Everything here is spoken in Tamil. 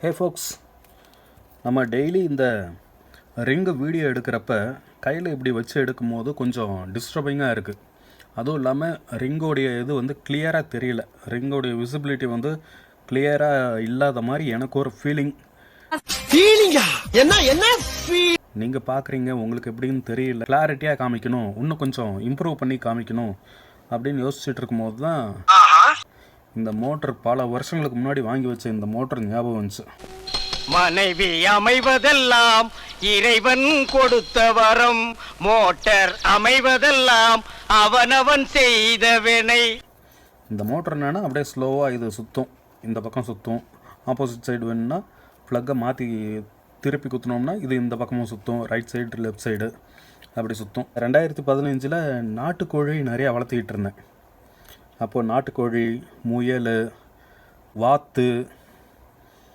ஹே ஃபோக்ஸ், நம்ம டெய்லி இந்த ரிங்கு வீடியோ எடுக்கிறப்ப கையில் இப்படி வச்சு எடுக்கும் போது கொஞ்சம் டிஸ்டர்பிங்காக இருக்குது. அதுவும் இல்லாமல் ரிங்கோடைய இது வந்து கிளியராக தெரியல. ரிங்கோடைய விசிபிலிட்டி வந்து கிளியராக இல்லாத மாதிரி எனக்கு ஒரு ஃபீலிங். நீங்கள் பார்க்குறீங்க, உங்களுக்கு எப்படின்னு தெரியல. கிளாரிட்டியாக காமிக்கணும், இன்னும் கொஞ்சம் இம்ப்ரூவ் பண்ணி காமிக்கணும் அப்படின்னு யோசிச்சுட்டு இருக்கும்போது தான் இந்த மோட்டர் பல வருஷங்களுக்கு முன்னாடி வாங்கி வச்ச இந்த மோட்டர் ஞாபகம் வந்துச்சு. மனைவி அமைவதெல்லாம் இறைவன் கொடுத்த வரம், மோட்டர் அமைவதெல்லாம் அவனவன் செய்த வினை. இந்த மோட்டர் என்னன்னா அப்படியே ஸ்லோவாக இது சுற்றும், இந்த பக்கம் சுற்றும். ஆப்போசிட் சைடு வேணும்னா ப்ளக்கை மாற்றி திருப்பி குத்தினோம்னா இது இந்த பக்கமும் சுற்றும், ரைட் சைடு லெஃப்ட் சைடு அப்படி சுற்றும். 2015 நாட்டுக்கோழி நிறையா வளர்த்திக்கிட்டு இருந்தேன். அப்போது நாட்டுக்கோழி, முயல், வாத்து,